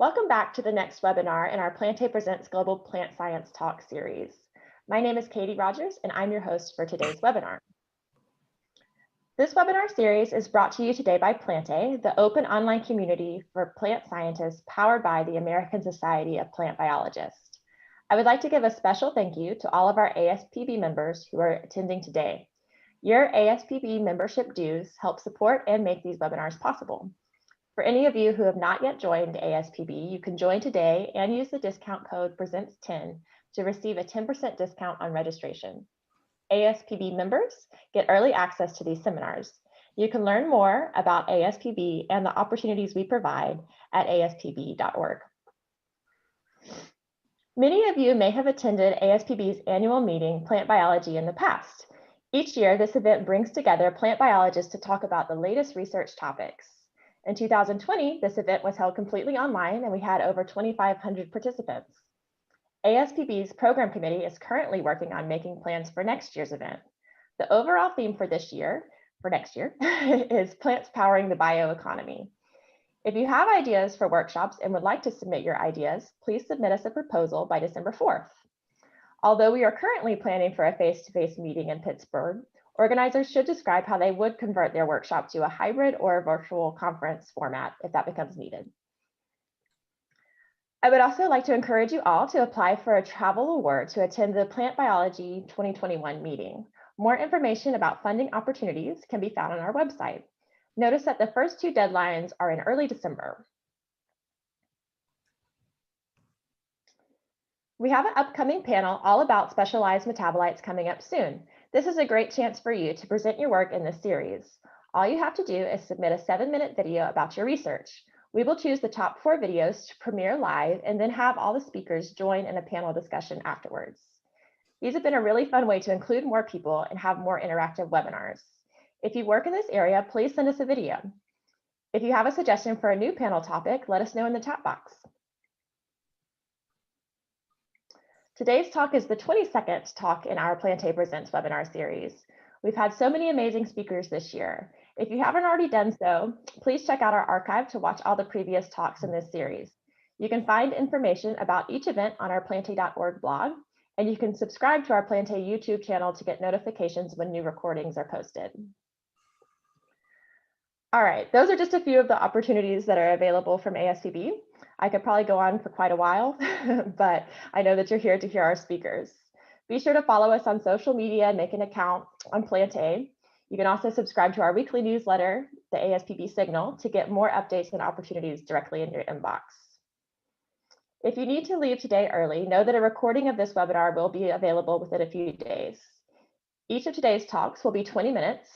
Welcome back to the next webinar in our Plantae Presents Global Plant Science Talk series. My name is Katie Rogers, and I'm your host for today's webinar. This webinar series is brought to you today by Plantae, the open online community for plant scientists powered by the American Society of Plant Biologists. I would like to give a special thank you to all of our ASPB members who are attending today. Your ASPB membership dues help support and make these webinars possible. For any of you who have not yet joined ASPB, you can join today and use the discount code PRESENTS10 to receive a 10% discount on registration. ASPB members get early access to these seminars. You can learn more about ASPB and the opportunities we provide at aspb.org. Many of you may have attended ASPB's annual meeting, Plant Biology, in the past. Each year, this event brings together plant biologists to talk about the latest research topics. In 2020, this event was held completely online and we had over 2,500 participants. ASPB's program committee is currently working on making plans for next year's event. The overall theme for next year, is plants powering the bioeconomy. If you have ideas for workshops and would like to submit your ideas, please submit us a proposal by December 4th. Although we are currently planning for a face-to-face meeting in Pittsburgh, organizers should describe how they would convert their workshop to a hybrid or a virtual conference format if that becomes needed. I would also like to encourage you all to apply for a travel award to attend the Plant Biology 2021 meeting. More information about funding opportunities can be found on our website. Notice that the first two deadlines are in early December. We have an upcoming panel all about specialized metabolites coming up soon. This is a great chance for you to present your work in this series. All you have to do is submit a 7-minute video about your research. We will choose the top 4 videos to premiere live and then have all the speakers join in a panel discussion afterwards. These have been a really fun way to include more people and have more interactive webinars. If you work in this area, please send us a video. If you have a suggestion for a new panel topic, let us know in the chat box. Today's talk is the 22nd talk in our Plantae Presents webinar series. We've had so many amazing speakers this year. If you haven't already done so, please check out our archive to watch all the previous talks in this series. You can find information about each event on our plantae.org blog, and you can subscribe to our Plantae YouTube channel to get notifications when new recordings are posted. All right, those are just a few of the opportunities that are available from ASPB. I could probably go on for quite a while, but I know that you're here to hear our speakers. Be sure to follow us on social media and make an account on Plantae. You can also subscribe to our weekly newsletter, the ASPB Signal, to get more updates and opportunities directly in your inbox. If you need to leave today early, know that a recording of this webinar will be available within a few days. Each of today's talks will be 20 minutes.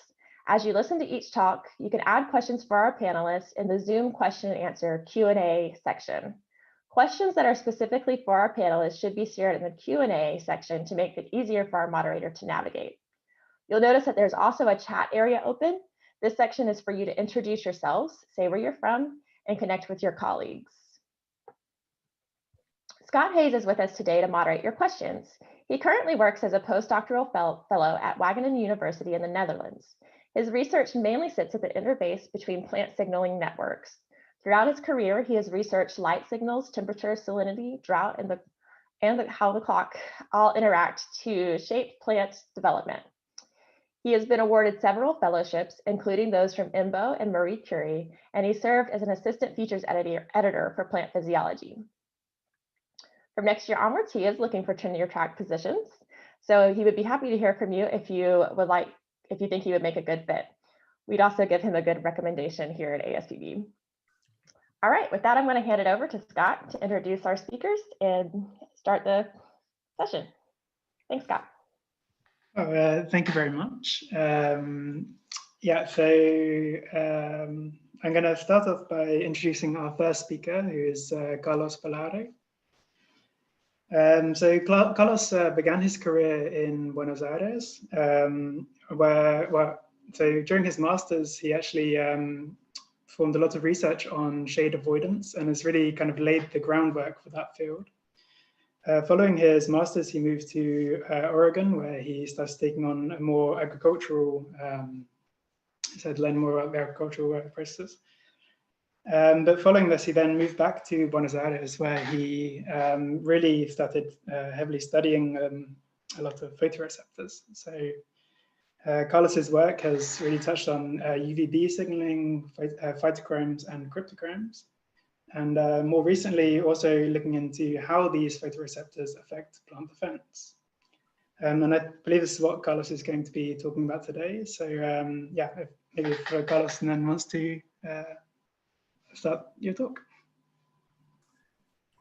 As you listen to each talk, you can add questions for our panelists in the Zoom question and answer Q&A section. Questions that are specifically for our panelists should be shared in the Q&A section to make it easier for our moderator to navigate. You'll notice that there's also a chat area open. This section is for you to introduce yourselves, say where you're from, and connect with your colleagues. Scott Hayes is with us today to moderate your questions. He currently works as a postdoctoral fellow at Wageningen University in the Netherlands. His research mainly sits at the interface between plant signaling networks. Throughout his career, he has researched light signals, temperature, salinity, drought, and how the clock all interact to shape plant development. He has been awarded several fellowships, including those from IMBO and Marie Curie, and he served as an assistant features editor for plant physiology. From next year onwards, he is looking for tenure track positions. So he would be happy to hear from you if you think he would make a good fit. We'd also give him a good recommendation here at ASPB. All right, with that, I'm going to hand it over to Scott to introduce our speakers and start the session. Thanks, Scott. Thank you very much. I'm going to start off by introducing our first speaker, who is Carlos Ballaré. Carlos began his career in Buenos Aires, so during his master's, he actually performed a lot of research on shade avoidance and has really kind of laid the groundwork for that field. Following his master's, he moved to Oregon, where he started taking on a more agricultural, learn more about the agricultural processes. But following this, he then moved back to Buenos Aires, where he really started heavily studying a lot of photoreceptors. So Carlos's work has really touched on UVB signaling, phytochromes, and cryptochromes. And more recently, also looking into how these photoreceptors affect plant defense. And I believe this is what Carlos is going to be talking about today. So yeah, maybe if Carlos then wants to start your talk.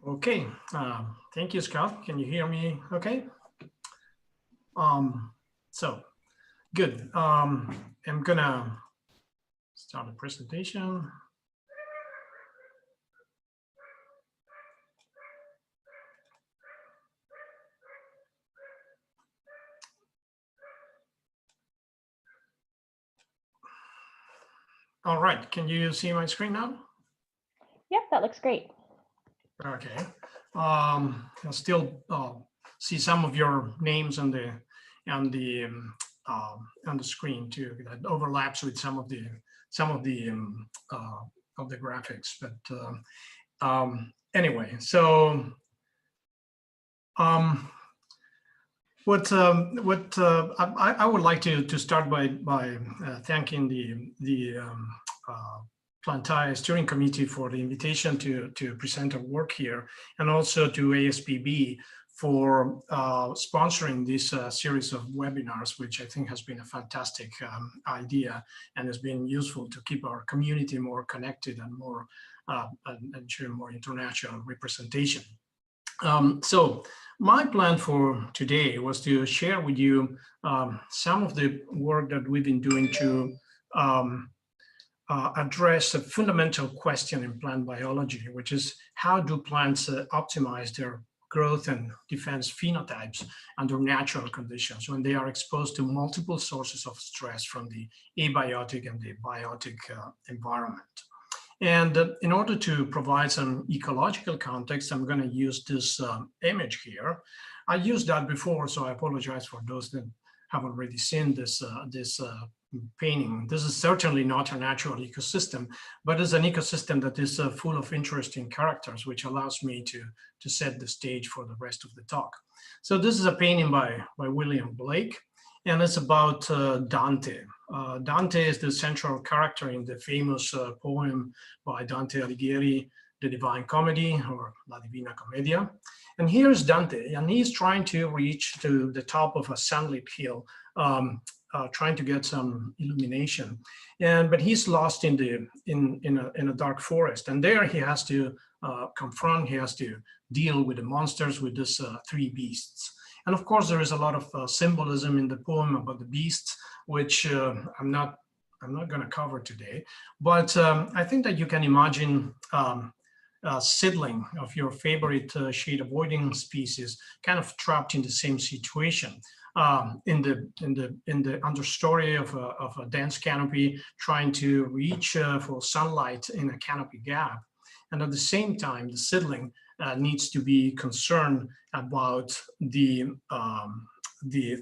Okay, thank you, Scott. Can you hear me okay? So, good. I'm gonna start the presentation. All right, can you see my screen now? Yep, that looks great. Okay, I still see some of your names on the screen too. That overlaps with some of the graphics. But anyway, so I would like to start by thanking the Plantae Steering Committee for the invitation to present our work here, and also to ASPB for sponsoring this series of webinars, which I think has been a fantastic idea and has been useful to keep our community more connected and more and share more international representation. So my plan for today was to share with you some of the work that we've been doing to address a fundamental question in plant biology, which is how do plants optimize their growth and defense phenotypes under natural conditions when they are exposed to multiple sources of stress from the abiotic and the biotic environment. And in order to provide some ecological context, I'm going to use this image here. I used that before, so I apologize for those that have already seen this painting. This is certainly not a natural ecosystem, but it's an ecosystem that is full of interesting characters, which allows me to set the stage for the rest of the talk. So this is a painting by William Blake, and it's about Dante. Dante is the central character in the famous poem by Dante Alighieri, The Divine Comedy, or La Divina Commedia. And here's Dante, and he's trying to reach to the top of a sunlit hill, trying to get some illumination. But he's lost in a dark forest, and there he has to he has to deal with the monsters, with these three beasts. And of course, there is a lot of symbolism in the poem about the beasts, which I'm not going to cover today. But I think that you can imagine a seedling of your favorite shade avoiding species kind of trapped in the same situation. In the understory of a dense canopy, trying to reach for sunlight in a canopy gap. And at the same time, the seedling needs to be concerned about the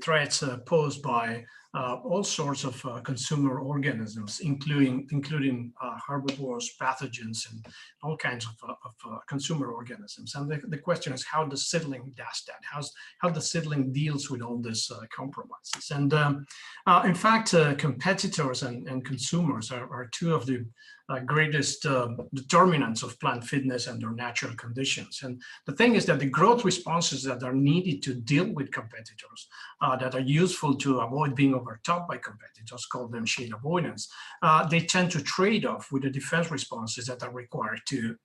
threats posed by all sorts of consumer organisms, including herbivores, pathogens, and all kinds of consumer organisms. And the question is how the seedling does that, how the seedling deals with all these compromises. And in fact, competitors and consumers are two of the greatest determinants of plant fitness under natural conditions. And the thing is that the growth responses that are needed to deal with competitors, that are useful to avoid being overtopped by competitors, call them shade avoidance, they tend to trade off with the defense responses that are required to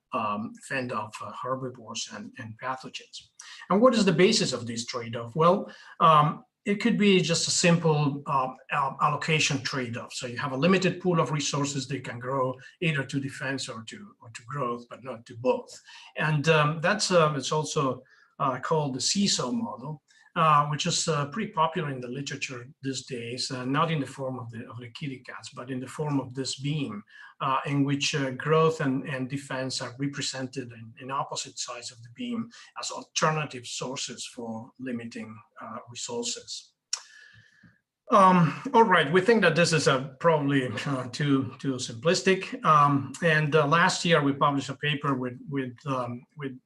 fend off herbivores and pathogens. And what is the basis of this trade-off? Well, it could be just a simple allocation trade-off. So you have a limited pool of resources they can grow either to defense or to growth, but not to both. And that's it's also called the seesaw model, which is pretty popular in the literature these days, not in the form of the kitty cats, but in the form of this beam, in which growth and defense are represented in opposite sides of the beam as alternative sources for limiting resources. All right, we think that this is probably too simplistic. And last year we published a paper with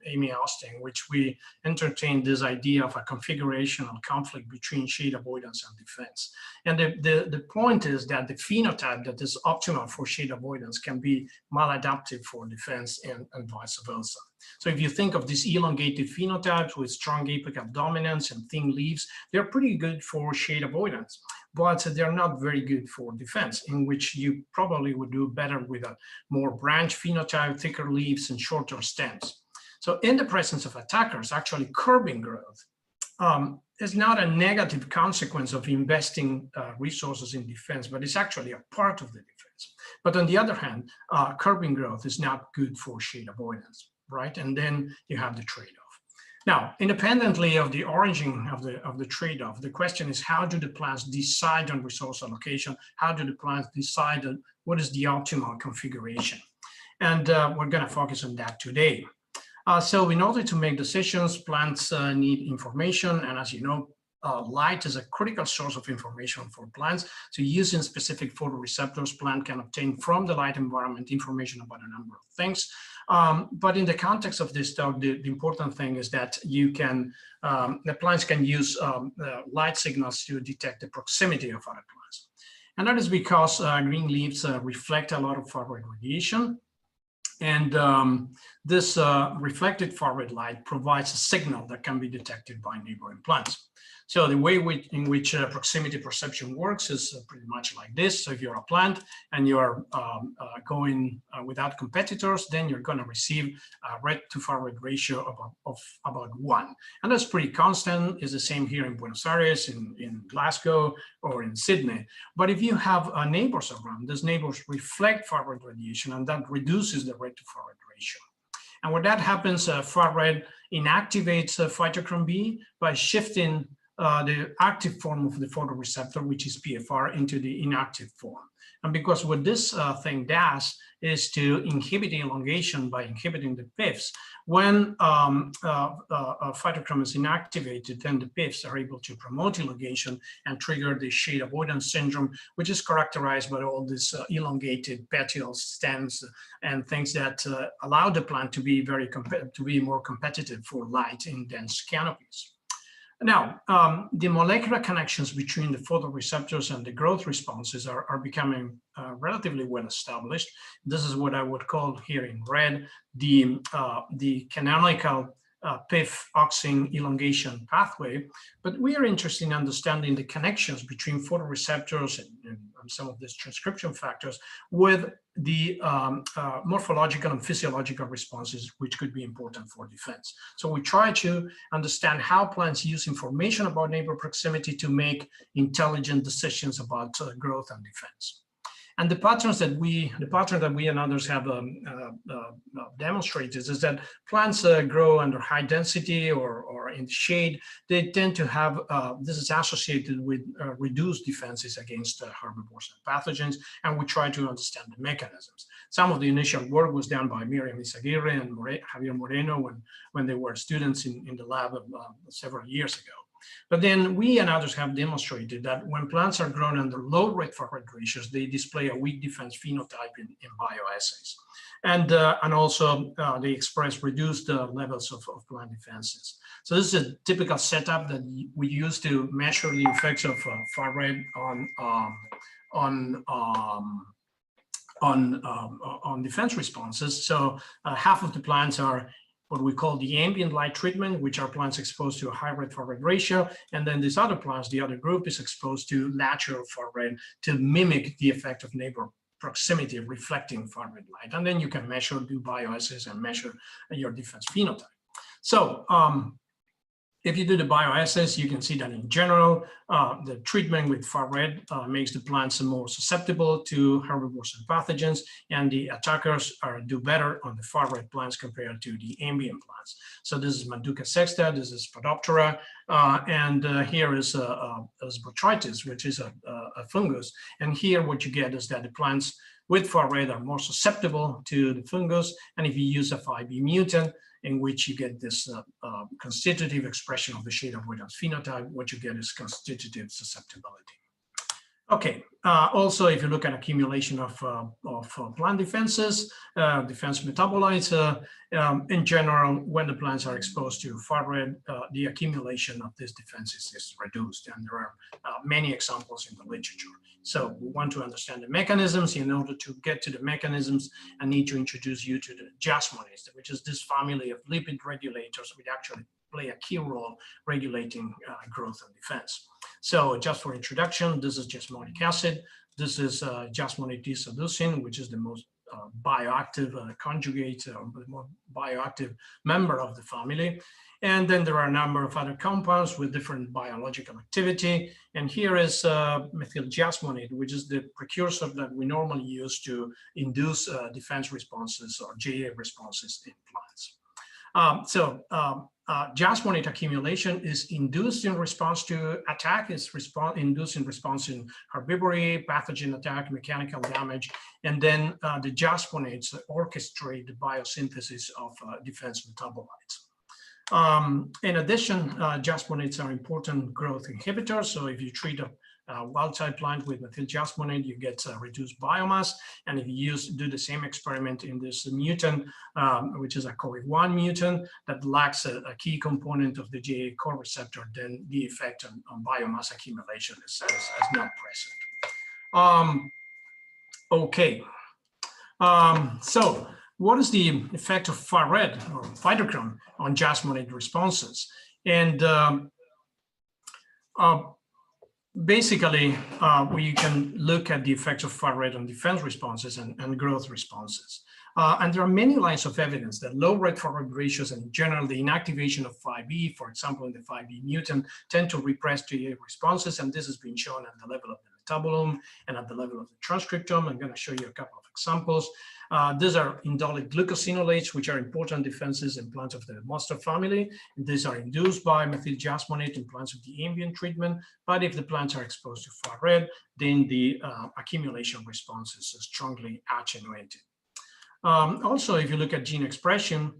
Amy Austin, which we entertained this idea of a configurational conflict between shade avoidance and defense. And the point is that the phenotype that is optimal for shade avoidance can be maladaptive for defense and vice versa. So if you think of these elongated phenotypes with strong apical dominance and thin leaves, they're pretty good for shade avoidance, but they're not very good for defense, in which you probably would do better with a more branch phenotype, thicker leaves, and shorter stems. So in the presence of attackers, actually curbing growth is not a negative consequence of investing resources in defense, but it's actually a part of the defense. But on the other hand, curbing growth is not good for shade avoidance, right? And then you have the trade-off. Now, independently of the origin of the trade-off, the question is, how do the plants decide on resource allocation? How do the plants decide on what is the optimal configuration? And we're going to focus on that today. So in order to make decisions, plants need information. And as you know, light is a critical source of information for plants. So using specific photoreceptors, plant can obtain from the light environment information about a number of things. But in the context of this talk, the important thing is that you can, the plants can use light signals to detect the proximity of other plants. And that is because green leaves reflect a lot of far-red radiation. And this reflected far-red light provides a signal that can be detected by neighboring plants. So the way in which proximity perception works is pretty much like this. So if you're a plant and you're going without competitors, then you're going to receive a red to far-red ratio of about 1. And that's pretty constant. It's the same here in Buenos Aires, in Glasgow, or in Sydney. But if you have neighbors around, those neighbors reflect far-red radiation, and that reduces the red to far-red ratio. And when that happens, far-red inactivates phytochrome B by shifting the active form of the photoreceptor, which is PFR, into the inactive form. And because what this thing does is to inhibit elongation by inhibiting the PIFs. When phytochrome is inactivated, then the PIFs are able to promote elongation and trigger the shade avoidance syndrome, which is characterized by all these elongated petioles, stems, and things that allow the plant to be more competitive for light in dense canopies. Now, the molecular connections between the photoreceptors and the growth responses are becoming relatively well established. This is what I would call here in red the canonical PIF-auxin elongation pathway. But we are interested in understanding the connections between photoreceptors and some of these transcription factors with the morphological and physiological responses, which could be important for defense. So we try to understand how plants use information about neighbor proximity to make intelligent decisions about growth and defense. And the pattern that we and others have demonstrated is that plants grow under high density or in shade. They tend to have, this is associated with reduced defenses against herbivores and pathogens, and we try to understand the mechanisms. Some of the initial work was done by Miriam Izaguirre and Javier Moreno when they were students in the lab several years ago. But then we and others have demonstrated that when plants are grown under low red far-red ratios, they display a weak defense phenotype in bioassays. And also they express reduced levels of plant defenses. So this is a typical setup that we use to measure the effects of far-red on defense responses. So half of the plants are what we call the ambient light treatment, which are plants exposed to a high red far-red ratio. And then these other plants, the other group, is exposed to natural far-red to mimic the effect of neighbor proximity of reflecting far-red light. And then you can measure, do bioassays and measure your defense phenotype. So if you do the bioassays, you can see that in general, the treatment with far-red makes the plants more susceptible to herbivores and pathogens, and the attackers do better on the far-red plants compared to the ambient plants. So this is Manduca sexta, this is Podoptera, and here is botrytis, which is a fungus. And here what you get is that the plants with far-red are more susceptible to the fungus, and if you use a 5B mutant, in which you get this constitutive expression of the shade avoidance phenotype, what you get is constitutive susceptibility. Okay. Also, if you look at accumulation of plant defenses, defense metabolites, in general, when the plants are exposed to far red, the accumulation of these defenses is reduced, and there are many examples in the literature. So we want to understand the mechanisms. In order to get to the mechanisms, I need to introduce you to the jasmonids, which is this family of lipid regulators which actually play a key role regulating growth and defense. So just for introduction, this is jasmonic acid. This is jasmonid disaducin, which is the most bioactive conjugate, the more bioactive member of the family. And then there are a number of other compounds with different biological activity. And here is methyl jasmonid, which is the precursor that we normally use to induce defense responses or JA responses in plants. Jasmonid accumulation is induced in response to attack, is induced in response in herbivory, pathogen attack, mechanical damage, and then the jasmonids orchestrate the biosynthesis of defense metabolites. In addition, jasmonids are important growth inhibitors. So if you treat a wild-type plant with methyl jasmonid, you get reduced biomass. And if you do the same experiment in this mutant, which is a COE1 mutant that lacks a key component of the JA core receptor, then the effect on biomass accumulation is not present. Okay. So what is the effect of far red or phytochrome on jasmonid responses? And basically, we can look at the effects of far red on defense responses and growth responses. And there are many lines of evidence that low red far red ratios and in general the inactivation of 5B, for example, in the 5B mutant, tend to repress JA responses. And this has been shown at the level of the metabolome and at the level of the transcriptome. I'm going to show you a couple of examples. These are indolic glucosinolates, which are important defenses in plants of the mustard family. These are induced by methyl jasmonate in plants of the ambient treatment. But if the plants are exposed to far red, then the accumulation response is strongly attenuated. Also, if you look at gene expression,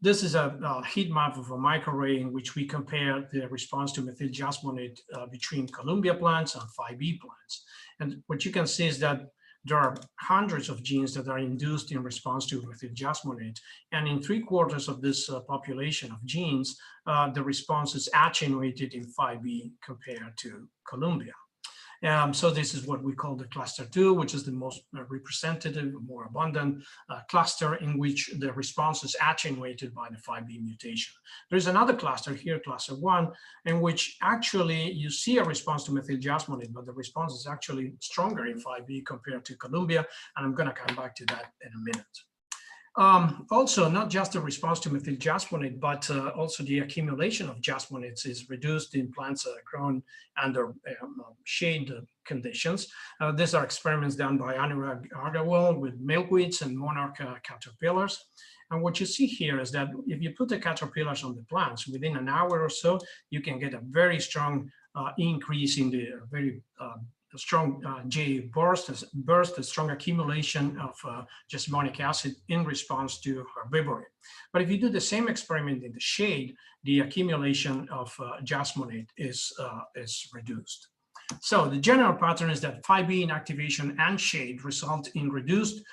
this is a heat map of a microarray in which we compare the response to methyl jasmonate between Columbia plants and 5B plants. And what you can see is that there are hundreds of genes that are induced in response to methyl jasmonate. And in 3/4 of this population of genes, the response is attenuated in 5B compared to Columbia. So this is what we call the cluster 2, which is the most representative, more abundant cluster in which the response is attenuated by the 5B mutation. There's another cluster here, cluster 1, in which actually you see a response to methyl jasmonate, but the response is actually stronger in 5B compared to Columbia, and I'm going to come back to that in a minute. Also, not just the response to methyl jasmonate, but also the accumulation of jasmonids is reduced in plants grown under shade conditions. These are experiments done by Anurag Agarwal with milkweeds and monarch caterpillars. And what you see here is that if you put the caterpillars on the plants, within an hour or so, you can get a very strong increase in the very strong JA burst, a strong accumulation of jasmonic acid in response to herbivory. But if you do the same experiment in the shade, the accumulation of jasmonate is reduced. So the general pattern is that 5B inactivation and shade result in reduced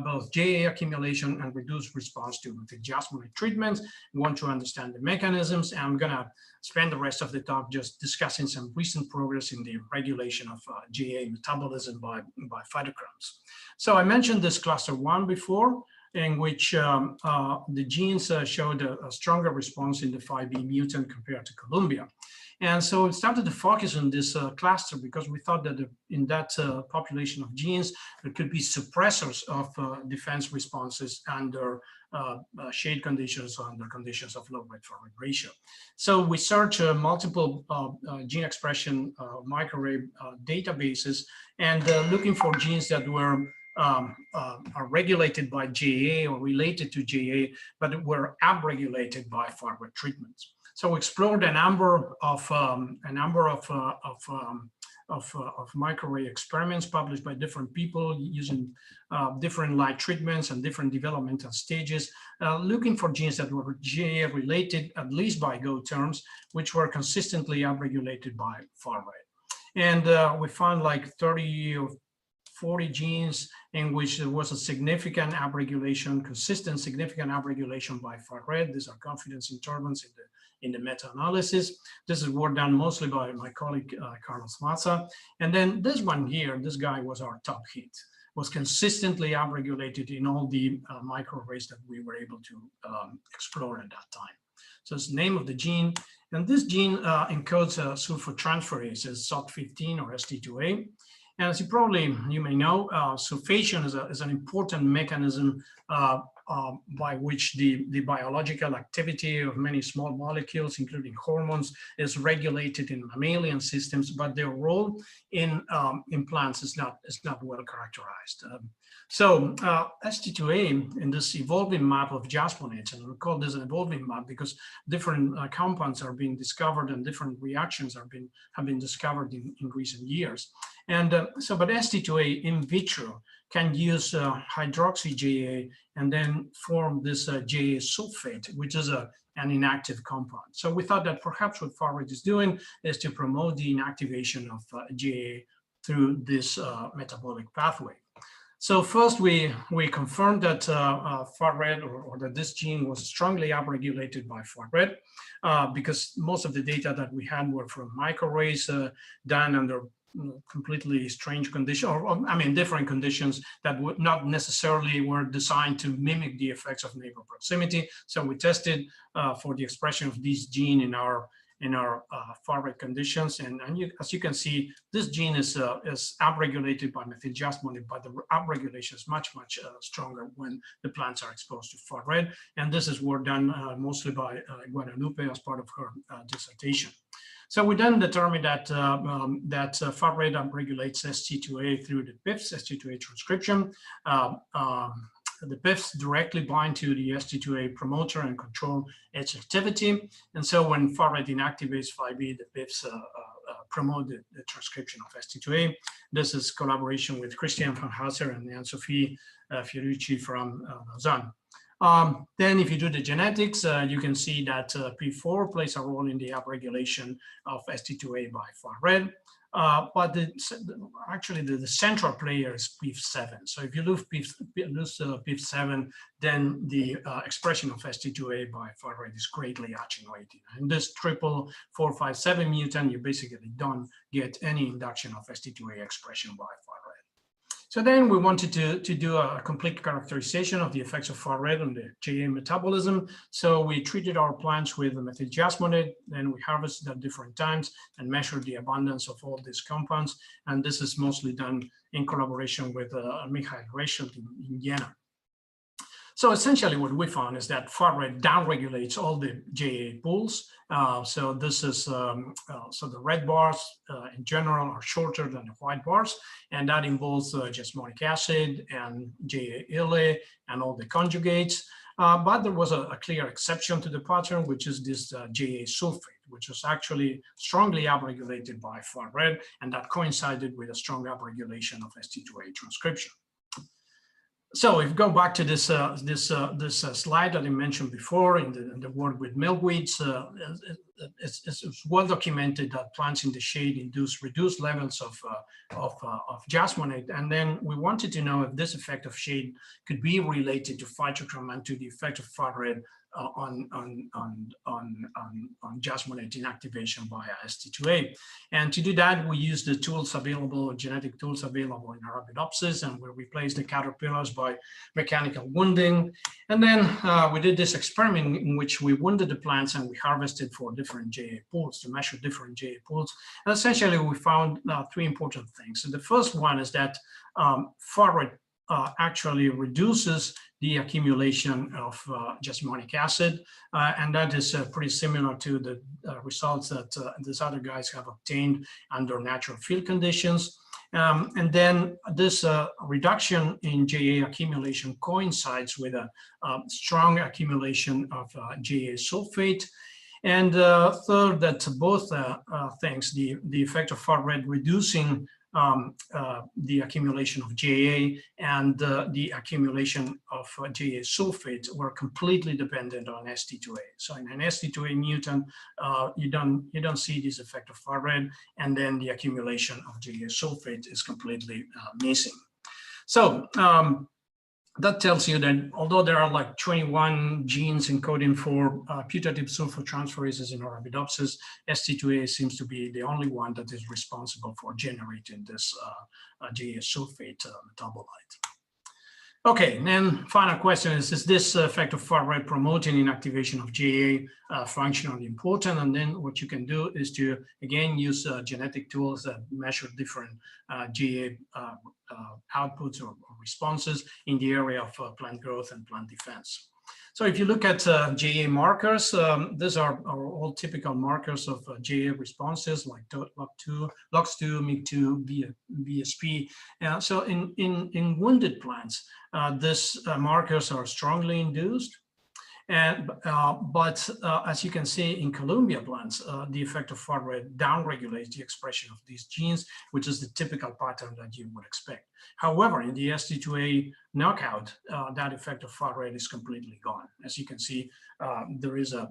both JA accumulation and reduced response to the jasmonate treatments. We want to understand the mechanisms, and I'm going to spend the rest of the talk just discussing some recent progress in the regulation of JA metabolism by phytochromes. So I mentioned this cluster 1 before, in which the genes showed a stronger response in the 5B mutant compared to Columbia. And so we started to focus on this cluster because we thought that in that population of genes, there could be suppressors of defense responses under shade conditions or under conditions of low red far red ratio. So we searched multiple gene expression microarray databases and looking for genes that were are regulated by JA or related to JA, but were upregulated by far red treatments. So we explored a number of microarray experiments published by different people using different light treatments and different developmental stages, looking for genes that were JA related, at least by GO terms, which were consistently upregulated by far red. And we found like 30 or 40 genes in which there was a significant upregulation, consistent significant upregulation by far red. These are confidence intervals in the meta-analysis. This is work done mostly by my colleague Carlos Maza. And then this one here, this guy was our top hit, was consistently upregulated in all the microarrays that we were able to explore at that time. So it's the name of the gene. And this gene encodes sulfotransferase as SOT15 or ST2A. And as you may know, sulfation is an important mechanism by which the biological activity of many small molecules, including hormones, is regulated in mammalian systems, but their role in plants is not well characterized. So ST2A in this evolving map of jasmonates, and we call this an evolving map because different compounds are being discovered and different reactions have been discovered in recent years. And but ST2A in vitro can use hydroxy-JA and then form this JA sulfate, which is an inactive compound. So we thought that perhaps what far-red is doing is to promote the inactivation of JA through this metabolic pathway. So first we confirmed that far-red or that this gene was strongly upregulated by far-red because most of the data that we had were from microarrays done under completely strange conditions, or I mean different conditions that would not necessarily were designed to mimic the effects of neighbor proximity. So we tested for the expression of this gene in our far-red conditions, and as you can see, this gene is upregulated by methyljasmonate, but the upregulation is much stronger when the plants are exposed to far-red, and this is work done mostly by Guadalupe as part of her dissertation. So we then determined that far-red upregulates ST2A through the PIFs, ST2A transcription. The PIFs directly bind to the ST2A promoter and control its activity. And so when far-red inactivates 5B, the PIFs promote the transcription of ST2A. This is collaboration with Christian van Hauser and Anne-Sophie Fiorucci from Lausanne. Then if you do the genetics, you can see that P4 plays a role in the upregulation of ST2A by far-red. But actually the central player is PIF7. So if you lose PIF7, then the expression of ST2A by far-red is greatly attenuated. And this triple 457 mutant, you basically don't get any induction of ST2A expression by far-red. So then we wanted to do a complete characterization of the effects of far-red on the JA metabolism. So we treated our plants with methyljasmonate, then we harvested at different times and measured the abundance of all these compounds. And this is mostly done in collaboration with Michael Reichelt in Jena. So essentially what we found is that far-red downregulates all the JA pools. So this is, so the red bars in general are shorter than the white bars, and that involves jasmonic acid and JA-ILA and all the conjugates. But there was a clear exception to the pattern, which is this JA sulfate, which was actually strongly upregulated by far-red, and that coincided with a strong upregulation of ST2A transcription. So if you go back to this slide that I mentioned before in the work with milkweeds, it's well documented that plants in the shade induce reduced levels of jasmonate, and then we wanted to know if this effect of shade could be related to phytochrom and to the effect of far-red on jasmonate inactivation via ST2A. And to do that, we used the tools available, genetic tools available in Arabidopsis, and we replaced the caterpillars by mechanical wounding. And then we did this experiment in which we wounded the plants and we harvested for different JA pools to measure different JA pools. And essentially, we found three important things. So the first one is that far-red actually reduces the accumulation of jasmonic acid, and that is pretty similar to the results that these other guys have obtained under natural field conditions. And then this reduction in JA accumulation coincides with a strong accumulation of JA sulfate. And third, that both things, the effect of far-red reducing the accumulation of JA and the accumulation of JA sulfate were completely dependent on ST2A. So in an ST2A mutant, you don't see this effect of far red, and then the accumulation of JA sulfate is completely missing. So that tells you that although there are like 21 genes encoding for putative sulfotransferases in Arabidopsis, ST2A seems to be the only one that is responsible for generating this JA sulfate metabolite. Okay, and then final question is this effect of far red promoting inactivation of JA functionally important? And then what you can do is to, again, use genetic tools that measure different JA outputs or responses in the area of plant growth and plant defense. So if you look at JA markers, these are all typical markers of JA responses like LOX2, MIG2, BSP. So in wounded plants, these markers are strongly induced. And, but as you can see in Columbia plants, the effect of far red downregulates the expression of these genes, which is the typical pattern that you would expect. However, in the ST2A knockout, that effect of far red is completely gone. As you can see, there is a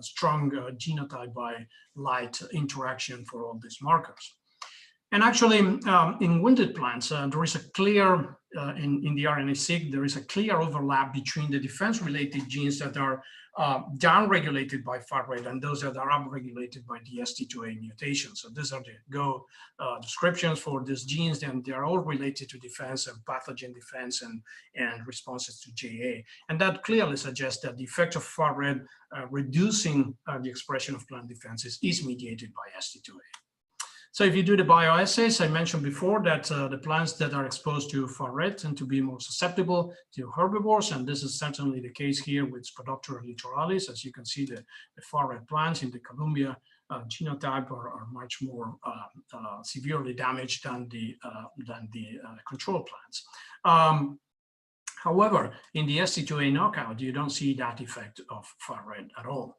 strong genotype by light interaction for all these markers. And actually, in wounded plants, there is a clear, in the RNA-seq, there is a clear overlap between the defense-related genes that are downregulated by far red and those that are upregulated by the ST2A mutation. So these are the Go descriptions for these genes, and they are all related to defense and pathogen defense and responses to JA. And that clearly suggests that the effect of far red reducing the expression of plant defenses is mediated by ST2A. So if you do the bioassays, I mentioned before that the plants that are exposed to far red tend to be more susceptible to herbivores, and this is certainly the case here with Spodoptera littoralis. As you can see, the far red plants in the Columbia genotype are much more severely damaged than the control plants. However, in the ST2A knockout, you don't see that effect of far red at all.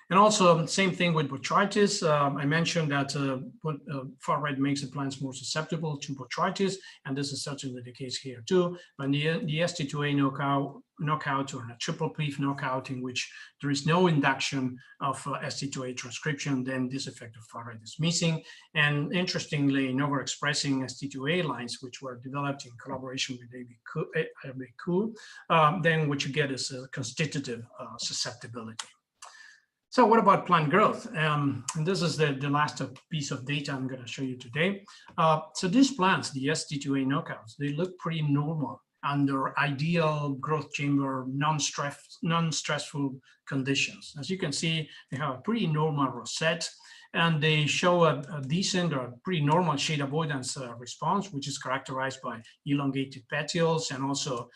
And also, same thing with botrytis. I mentioned that far red makes the plants more susceptible to botrytis, and this is certainly the case here too. But the ST2A knockout or a triple PIF knockout in which there is no induction of ST2A transcription, then this effect of far red is missing. And interestingly, in overexpressing ST2A lines, which were developed in collaboration with ABQ, then what you get is a constitutive susceptibility. So what about plant growth? And this is the last piece of data I'm going to show you today. So these plants, the ST2A knockouts, they look pretty normal under ideal growth chamber, non-stressful conditions. As you can see, they have a pretty normal rosette, and they show a decent or pretty normal shade avoidance response, which is characterized by elongated petioles and also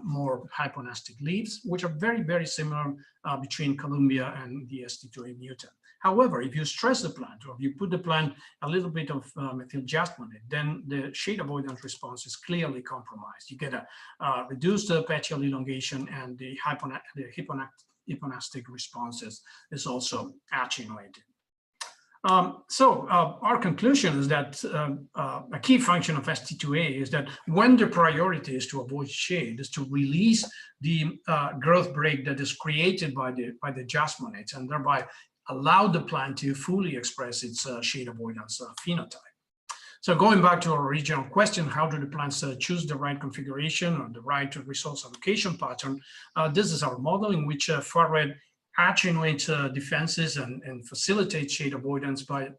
more hyponastic leaves, which are very, very similar between Columbia and the ST2A mutant. However, if you stress the plant or if you put the plant a little bit of methyl jasmonate, then the shade avoidance response is clearly compromised. You get a reduced petiole elongation, and the hyponastic responses is also attenuated. Our conclusion is that a key function of ST2A is that when the priority is to avoid shade, is to release the growth brake that is created by the jasmonates, and thereby allow the plant to fully express its shade avoidance phenotype. So going back to our original question, how do the plants choose the right configuration or the right resource allocation pattern? This is our model in which far red attenuate defenses and facilitate shade avoidance by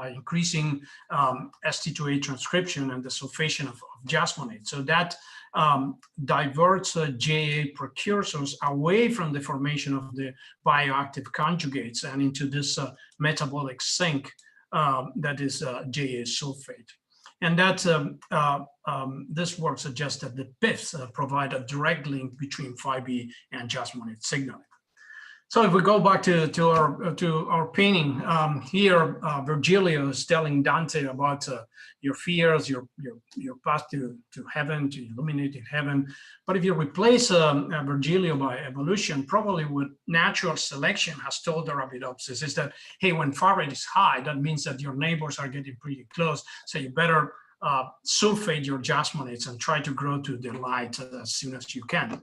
increasing ST2A transcription and the sulfation of jasmonate. So that diverts JA precursors away from the formation of the bioactive conjugates and into this metabolic sink that is JA sulfate. And that this work suggests that the PIFs provide a direct link between 5B and jasmonate signaling. So if we go back to our painting, here Virgilio is telling Dante about your fears, your path to heaven, to illuminated heaven. But if you replace Virgilio by evolution, probably what natural selection has told the Arabidopsis is that, hey, when far rate is high, that means that your neighbors are getting pretty close. So you better sulfate your jasmonids and try to grow to the light as soon as you can.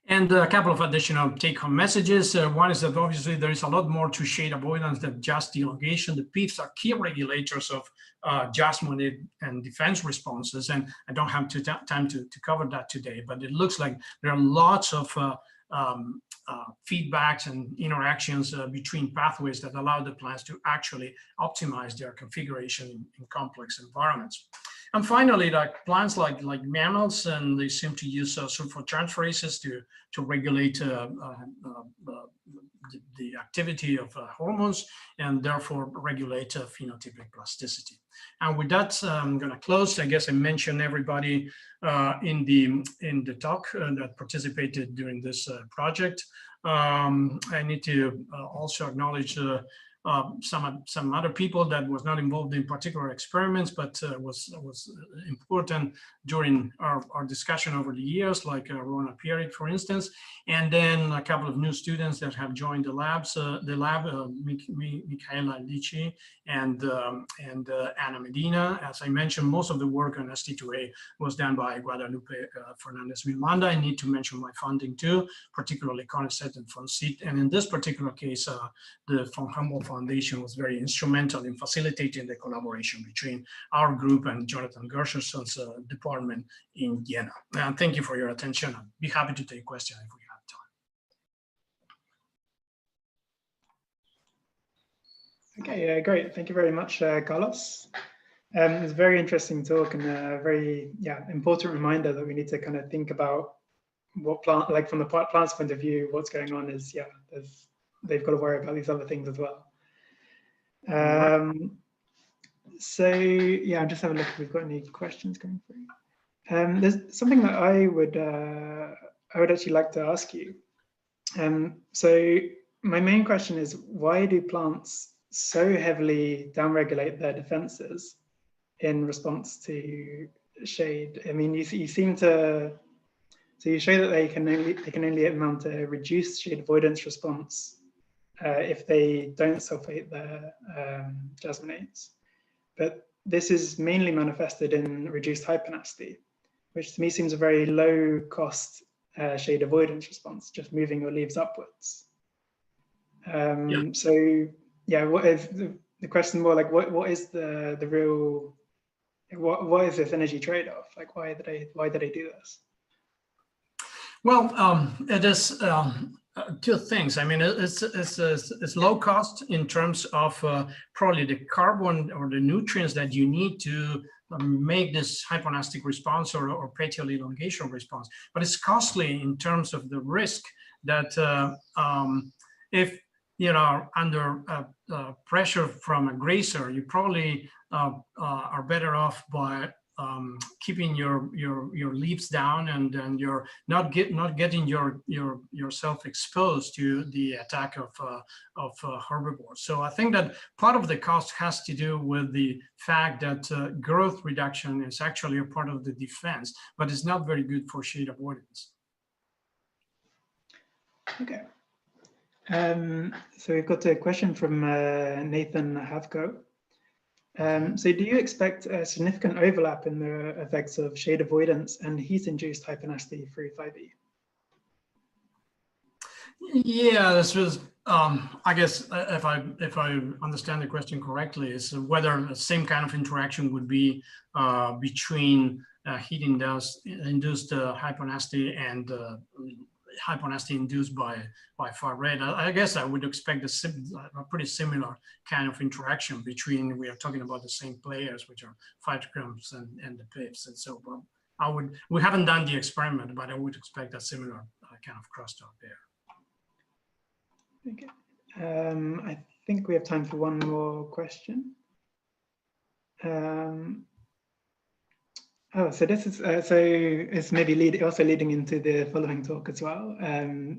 And a couple of additional take-home messages. One is that obviously there is a lot more to shade avoidance than just elongation. The PIFs are key regulators of jasmonid and defense responses, and I don't have time to cover that today, but it looks like there are lots of feedbacks and interactions between pathways that allow the plants to actually optimize their configuration in complex environments. And finally, like plants like mammals, and they seem to use sulfotransferases to regulate the activity of hormones and therefore regulate phenotypic plasticity. And with that, I'm going to close. I guess I mentioned everybody in the talk that participated during this project. I need to also acknowledge some other people that was not involved in particular experiments, but was important during our discussion over the years, like Rona Pierik, for instance, and then a couple of new students that have joined the lab, Michaela Lici and Anna Medina. As I mentioned, most of the work on ST2A was done by Guadalupe Fernandez-Vilmanda. I need to mention my funding too, particularly CONICET and FONCIT, and in this particular case, the von Humboldt Foundation was very instrumental in facilitating the collaboration between our group and Jonathan Gersherson's department in Jena. And thank you for your attention. I'd be happy to take questions if we have time. Okay, great. Thank you very much, Carlos. It was a very interesting talk and a very important reminder that we need to kind of think about what plant, from the plant's point of view, what's going on is, they've got to worry about these other things as well. So I'm just having a look if we've got any questions coming through. There's something that I would actually like to ask you. So my main question is, why do plants so heavily downregulate their defenses in response to shade? I mean, you seem to, so you show that they can only mount a reduced shade avoidance response if they don't sulfate their jasmonids. But this is mainly manifested in reduced hypernasty, which to me seems a very low cost shade avoidance response, just moving your leaves upwards. So what is the question more like, what is the real, what is this energy trade-off? Like, why did they do this? Well, it is two things. I mean, it's low cost in terms of probably the carbon or the nutrients that you need to make this hyponastic response or petiole elongation response. But it's costly in terms of the risk that if under pressure from a grazer, you probably are better off by keeping your leaves down, and then you're not getting yourself exposed to the attack of herbivores. So I think that part of the cost has to do with the fact that growth reduction is actually a part of the defense, but it's not very good for shade avoidance. Okay. So we've got a question from Nathan Havko. So do you expect a significant overlap in the effects of shade avoidance and heat-induced hypernasty through 5e? Yeah, this was, I guess, if I understand the question correctly, is whether the same kind of interaction would be between heat-induced hypernasty and hyponasty induced by far red. I guess I would expect a pretty similar kind of interaction between, we are talking about the same players, which are phytochromes and the PIFs. And so we haven't done the experiment, but I would expect a similar kind of crosstalk there. Okay. I think we have time for one more question. Oh, so this is so it's maybe also leading into the following talk as well.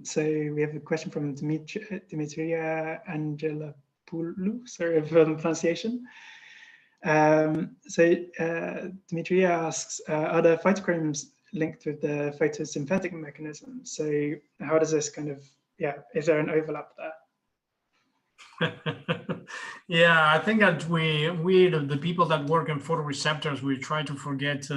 So we have a question from Dimitria Angelapoulou, sorry for the pronunciation. Dimitria asks, are the phytochromes linked with the photosynthetic mechanism? So how does this kind of, is there an overlap there? Yeah, I think that the people that work in photoreceptors, we try to forget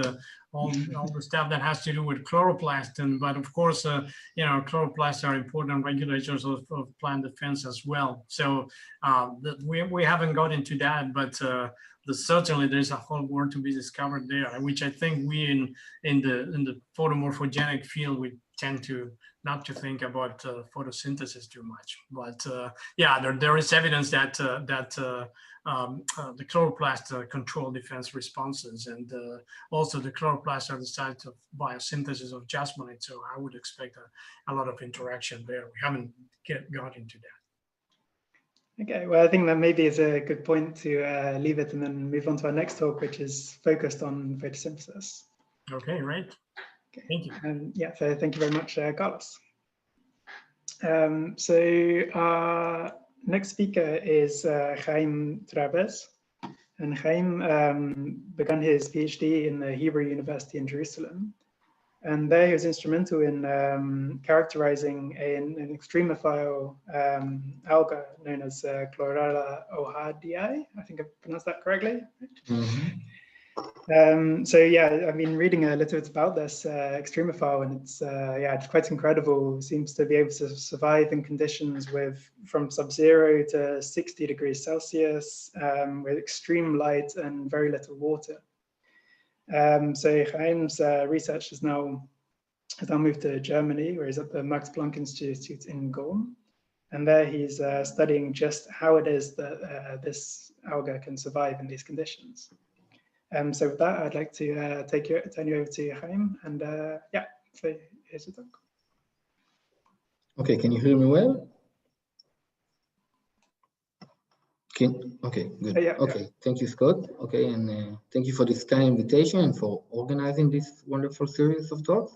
all the stuff that has to do with chloroplast. But of course, chloroplasts are important regulators of plant defense as well. So we haven't got into that, but certainly there's a whole world to be discovered there, which I think we in the photomorphogenic field, we tend to not to think about photosynthesis too much. But yeah, there is evidence that the chloroplasts control defense responses, and also the chloroplasts are the site of biosynthesis of jasmonate. So I would expect a lot of interaction there. We haven't got into that. Okay, well, I think that maybe is a good point to leave it and then move on to our next talk, which is focused on photosynthesis. Okay, right. Okay. Thank you. Yeah, so thank you very much, Carlos. So our next speaker is Chaim Traves. And Chaim began his PhD in the Hebrew University in Jerusalem. And there he was instrumental in characterizing an extremophile alga known as Chlorella ohadii. I think I pronounced that correctly. So yeah, I've been reading a little bit about this extremophile, and it's quite incredible. It seems to be able to survive in conditions from sub-zero to 60 degrees Celsius with extreme light and very little water. So Chaim's research has now moved to Germany, where he's at the Max Planck Institute in Gulm. And there he's studying just how it is that this alga can survive in these conditions. So with that, I'd like to turn you over to Chaim, and so here's the talk. Okay, can you hear me well? Okay, good. Okay, thank you, Scott. Okay, and thank you for this kind invitation and for organizing this wonderful series of talks.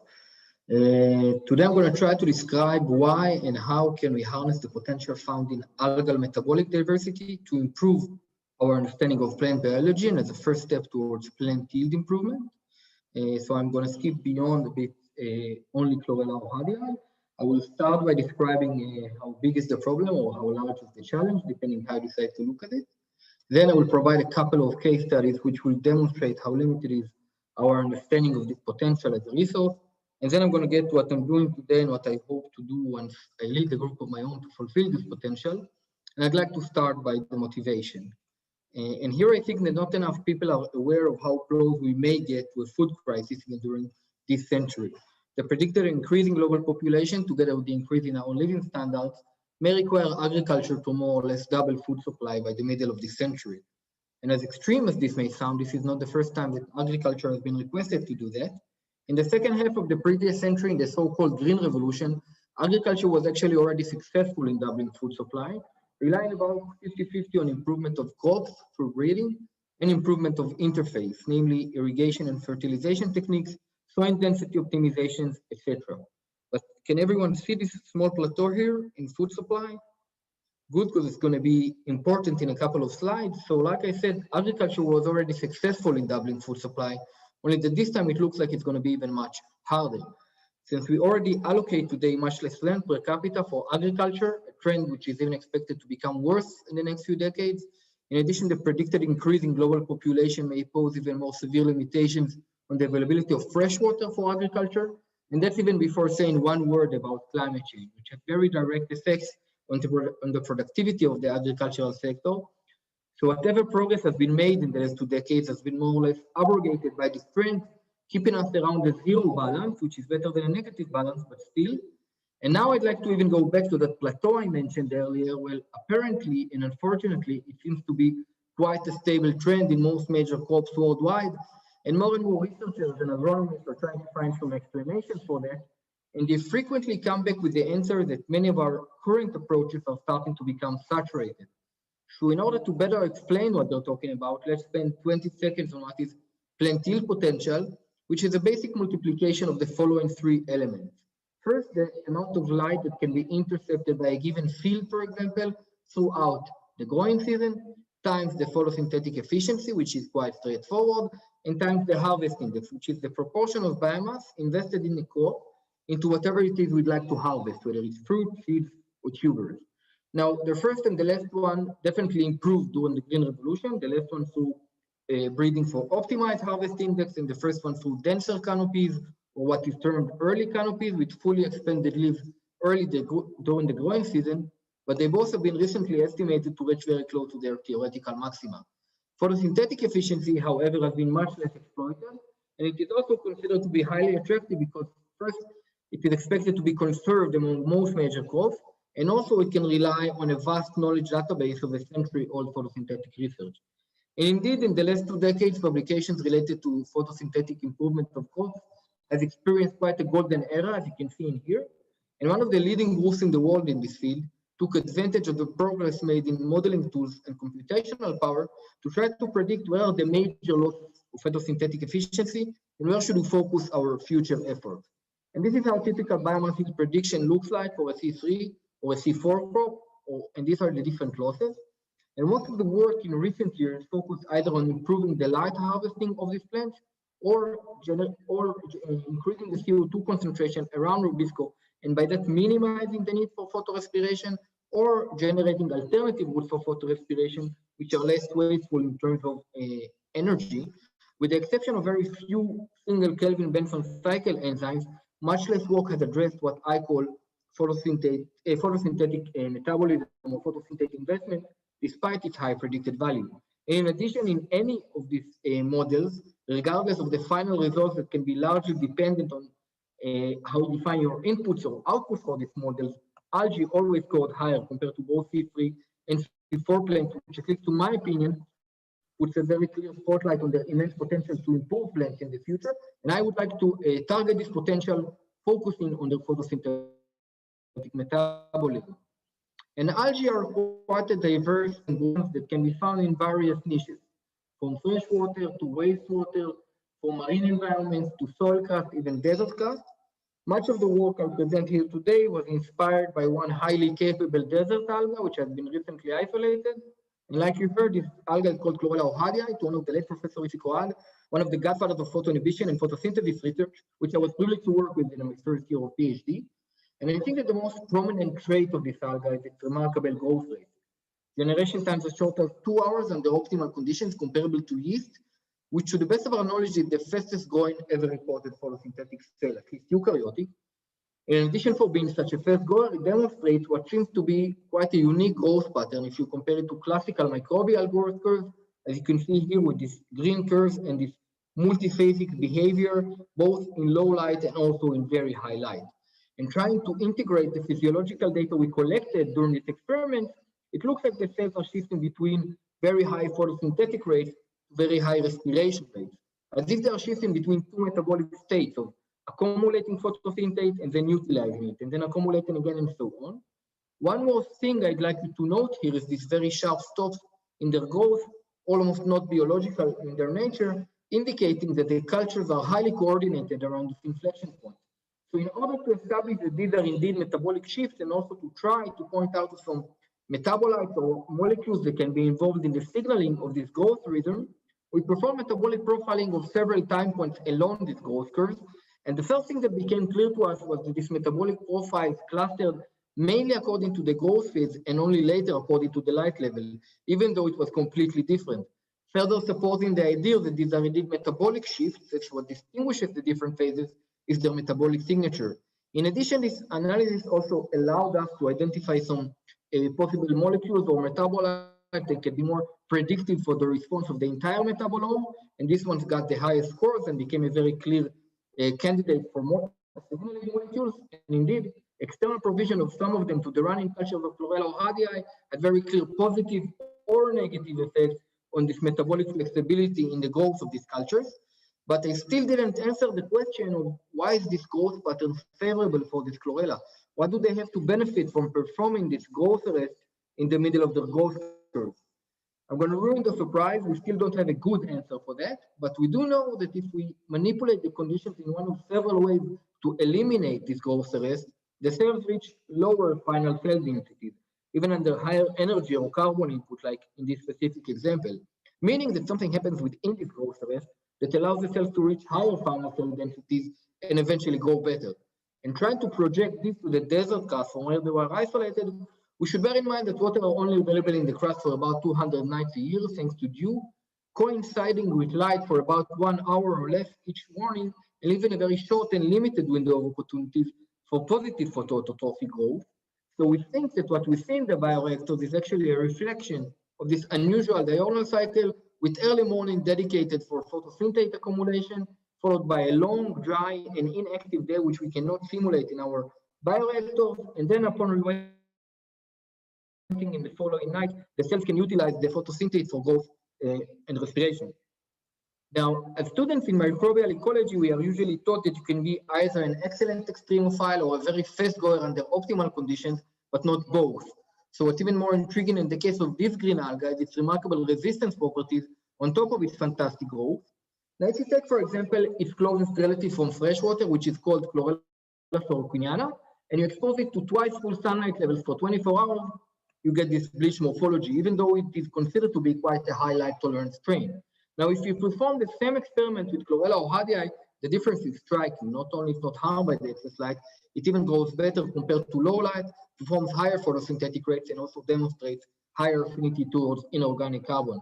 Today I'm going to try to describe why and how can we harness the potential found in algal metabolic diversity to improve our understanding of plant biology and as a first step towards plant yield improvement. So I'm going to skip beyond a bit only Chlorella ohadii. I will start by describing how big is the problem or how large is the challenge, depending how you decide to look at it. Then I will provide a couple of case studies which will demonstrate how limited is our understanding of this potential as a resource. And then I'm going to get to what I'm doing today and what I hope to do once I lead a group of my own to fulfill this potential. And I'd like to start by the motivation. And here I think that not enough people are aware of how close we may get to a food crisis during this century. The predicted increasing global population, together with the increase in our living standards, may require agriculture to more or less double food supply by the middle of this century. And as extreme as this may sound, this is not the first time that agriculture has been requested to do that. In the second half of the previous century, in the so-called Green Revolution, agriculture was actually already successful in doubling food supply, relying about 50-50 on improvement of crops through breeding and improvement of interface, namely irrigation and fertilization techniques, soil density optimizations, etc. But can everyone see this small plateau here in food supply? Good, because it's going to be important in a couple of slides. So like I said, agriculture was already successful in doubling food supply, only that this time it looks like it's going to be even much harder. Since we already allocate today much less land per capita for agriculture, a trend which is even expected to become worse in the next few decades. In addition, the predicted increase in global population may pose even more severe limitations on the availability of fresh water for agriculture. And that's even before saying one word about climate change, which has very direct effects on the productivity of the agricultural sector. So whatever progress has been made in the last 2 decades has been more or less abrogated by this trend, keeping us around the zero balance, which is better than a negative balance, but still. And now I'd like to even go back to that plateau I mentioned earlier. Well, apparently and unfortunately, it seems to be quite a stable trend in most major crops worldwide. And more researchers and agronomists are trying to find some explanations for that. And they frequently come back with the answer that many of our current approaches are starting to become saturated. So in order to better explain what they're talking about, let's spend 20 seconds on what is plant yield potential, which is a basic multiplication of the following three elements. First, the amount of light that can be intercepted by a given field, for example, throughout the growing season, times the photosynthetic efficiency, which is quite straightforward, and times the harvesting, which is the proportion of biomass invested in the crop into whatever it is we'd like to harvest, whether it's fruit, seeds, or tubers. Now, the first and the last one definitely improved during the Green Revolution. The last one through breeding for optimized harvest index, and the first one through denser canopies, or what is termed early canopies, with fully expanded leaves early during the growing season, but they both have been recently estimated to reach very close to their theoretical maxima. Photosynthetic efficiency, however, has been much less exploited, and it is also considered to be highly attractive because first, it is expected to be conserved among most major crops, and also it can rely on a vast knowledge database of a century-old photosynthetic research. And indeed, in the last 2 decades, publications related to photosynthetic improvement of crops has experienced quite a golden era, as you can see in here. And one of the leading groups in the world in this field took advantage of the progress made in modeling tools and computational power to try to predict where are the major losses of photosynthetic efficiency and where should we focus our future efforts. And this is how typical biomass yield prediction looks like for a C3 or a C4 crop, and these are the different losses. And most of the work in recent years focused either on improving the light harvesting of these plants or increasing the CO2 concentration around Rubisco, and by that minimizing the need for photorespiration, or generating alternative routes for photorespiration, which are less wasteful in terms of energy. With the exception of very few single Kelvin Benson cycle enzymes, much less work has addressed what I call photosynthetic metabolism or photosynthetic investment, despite its high predicted value. In addition, in any of these models, regardless of the final results that can be largely dependent on how you define your inputs or outputs for these models, algae always scored higher compared to both C3 and C4 plants, which at least to my opinion, puts a very clear spotlight on their immense potential to improve plants in the future. And I would like to target this potential focusing on the photosynthetic metabolism. And algae are quite a diverse ones that can be found in various niches, from freshwater to wastewater, from marine environments to soil cast, even desert cast. Much of the work I'll present here today was inspired by one highly capable desert alga, which has been recently isolated. And like you heard, this alga is called Chlorella ohadia. It's one of the late Professor Isikoad, one of the godfathers of photoinhibition and photosynthesis research, which I was privileged to work with in my first year of PhD. And I think that the most prominent trait of this alga is its remarkable growth rate. Generation times as short as 2 hours under optimal conditions comparable to yeast, which to the best of our knowledge is the fastest growing ever reported photosynthetic cell, at least eukaryotic. In addition for being such a fast grower, it demonstrates what seems to be quite a unique growth pattern if you compare it to classical microbial growth curves, as you can see here with these green curves and this multiphasic behavior, both in low light and also in very high light. And trying to integrate the physiological data we collected during this experiment, it looks like the cells are shifting between very high photosynthetic rates to very high respiration rates, as if they are shifting between two metabolic states of accumulating photosynthate and then utilizing it, and then accumulating again and so on. One more thing I'd like you to note here is these very sharp stops in their growth, almost not biological in their nature, indicating that the cultures are highly coordinated around this inflection point. So in order to establish that these are indeed metabolic shifts and also to try to point out some metabolites or molecules that can be involved in the signaling of this growth rhythm, we perform metabolic profiling of several time points along this growth curve. And the first thing that became clear to us was that this metabolic profile is clustered mainly according to the growth phase and only later according to the light level, even though it was completely different. Further supporting the idea that these are indeed metabolic shifts, that's what distinguishes the different phases, is their metabolic signature. In addition, this analysis also allowed us to identify some possible molecules or metabolites that can be more predictive for the response of the entire metabolome, and this one's got the highest scores and became a very clear candidate for more signaling molecules. And indeed, external provision of some of them to the running culture of Chlorella ohadia had very clear positive or negative effects on this metabolic flexibility in the growth of these cultures. But I still didn't answer the question of why is this growth pattern favorable for this chlorella? What do they have to benefit from performing this growth arrest in the middle of the growth curve? I'm going to ruin the surprise. We still don't have a good answer for that, but we do know that if we manipulate the conditions in one of several ways to eliminate this growth arrest, the cells reach lower final cell densities, even under higher energy or carbon input, like in this specific example, meaning that something happens within this growth arrest that allows the cells to reach higher final cell densities and eventually grow better. And trying to project this to the desert crust from where they were isolated, we should bear in mind that water are only available in the crust for about 290 years, thanks to dew, coinciding with light for about 1 hour or less each morning, and even a very short and limited window of opportunities for positive photoautotrophic growth. So we think that what we see in the bioreactors is actually a reflection of this unusual diurnal cycle with early morning dedicated for photosynthetic accumulation, followed by a long, dry, and inactive day, which we cannot simulate in our bioreactors, and then upon rewaking in the following night, the cells can utilize the photosynthesis for growth and respiration. Now, as students in microbial ecology, we are usually taught that you can be either an excellent extremophile or a very fast goer under optimal conditions, but not both. So what's even more intriguing in the case of this green alga is its remarkable resistance properties on top of its fantastic growth. Now, if you take, for example, its closest relative from freshwater, which is called Chlorella florquiniana, and you expose it to twice full sunlight levels for 24 hours, you get this bleach morphology, even though it is considered to be quite a high light tolerance strain. Now, if you perform the same experiment with Chlorella auhadii, the difference is striking. Not only it's not harmed by the excess light, it even grows better compared to low light, performs higher photosynthetic rates, and also demonstrates higher affinity towards inorganic carbon.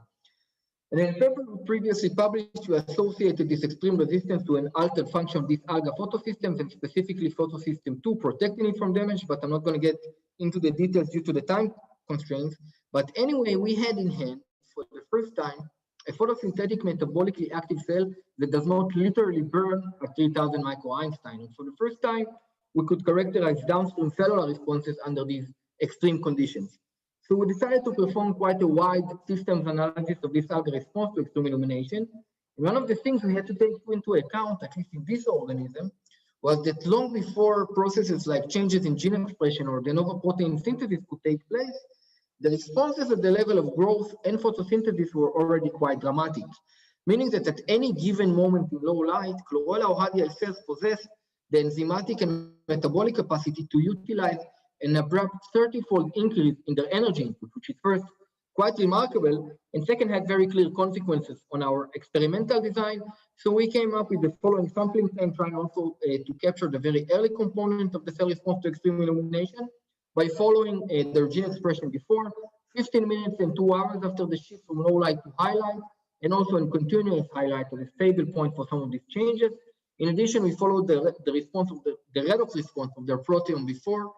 And in a paper previously published, we associated this extreme resistance to an altered function of these alga photosystems, and specifically photosystem 2, protecting it from damage, but I'm not going to get into the details due to the time constraints. But anyway, we had in hand, for the first time, a photosynthetic metabolically active cell that does not literally burn at 3000 micro-Einstein. And for the first time, we could characterize downstream cellular responses under these extreme conditions. So we decided to perform quite a wide systems analysis of this alga response to extreme illumination. And one of the things we had to take into account, at least in this organism, was that long before processes like changes in gene expression or de novo protein synthesis could take place, the responses at the level of growth and photosynthesis were already quite dramatic, meaning that at any given moment in low light, Chlorella auhadii cells possess the enzymatic and metabolic capacity to utilize an abrupt 30-fold increase in their energy input, which is first quite remarkable, and second had very clear consequences on our experimental design. So we came up with the following sampling plan, trying also to capture the very early component of the cell response to extreme illumination by following their gene expression before, 15 minutes and 2 hours after the shift from low light to high light, and also in continuous highlight of a stable point for some of these changes. In addition, we followed the response of the redox response of their proteome before,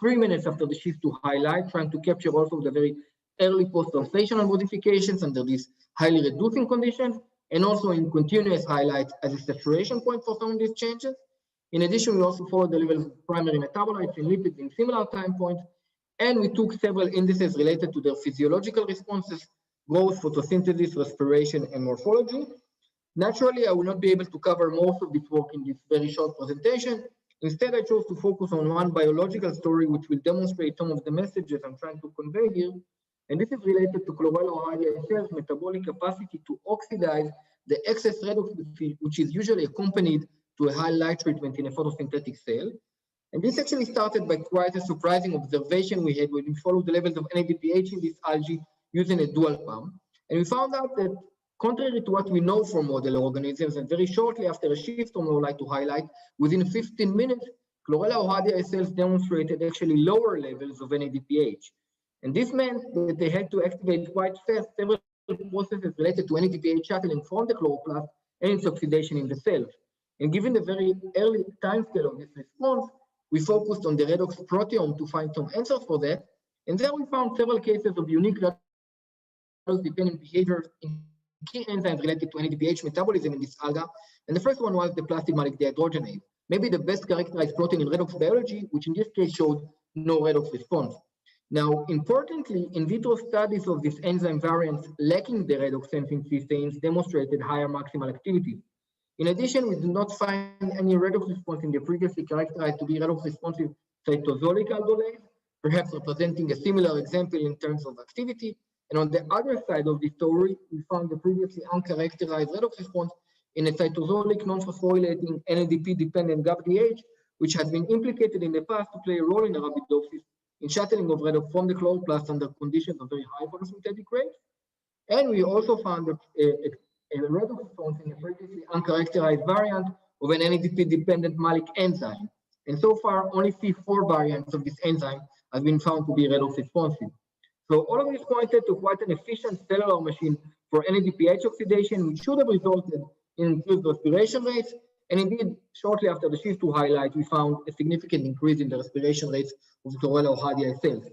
3 minutes after the shift to highlight, trying to capture also the very early post-translational modifications under these highly reducing conditions, and also in continuous highlight as a saturation point for some of these changes. In addition, we also followed the levels of primary metabolites and lipids in similar time points, and we took several indices related to their physiological responses, growth, photosynthesis, respiration, and morphology. Naturally, I will not be able to cover most of this work in this very short presentation. Instead, I chose to focus on one biological story which will demonstrate some of the messages I'm trying to convey here. And this is related to Chlorella auhadii cells' metabolic capacity to oxidize the excess redox, which is usually accompanied to a high light treatment in a photosynthetic cell. And this actually started by quite a surprising observation we had when we followed the levels of NADPH in this algae using a dual pump. And we found out that contrary to what we know from model organisms, and very shortly after a shift from low light to high light, within 15 minutes, Chlorella auhadii cells demonstrated actually lower levels of NADPH. And this meant that they had to activate quite fast several processes related to NADPH shuttling from the chloroplast and its oxidation in the cells. And given the very early timescale of this response, we focused on the redox proteome to find some answers for that. And there we found several cases of unique dependent behaviors in key enzymes related to NADPH metabolism in this alga. And the first one was the plasmid malic dehydrogenase, maybe the best characterized protein in redox biology, which in this case showed no redox response. Now, importantly, in vitro studies of these enzyme variants lacking the redox sensing cysteines demonstrated higher maximal activity. In addition, we did not find any redox response in the previously characterized to be redox responsive cytosolic aldolase, perhaps representing a similar example in terms of activity. And on the other side of the story, we found the previously uncharacterized redox response in a cytosolic, non-phosphorylating, NADP-dependent GAPDH, which has been implicated in the past to play a role in Arabidopsis in shuttling of redox from the chloroplast under conditions of very high photosynthetic rates. And we also found a redox response in a previously uncharacterized variant of an NADP-dependent malic enzyme. And so far, only 4 variants of this enzyme have been found to be redox responsive. So all of this pointed to quite an efficient cellular machine for NADPH oxidation, which should have resulted in increased respiration rates. And indeed, shortly after the shift to highlight, we found a significant increase in the respiration rates of the chlorella auxadiae cells.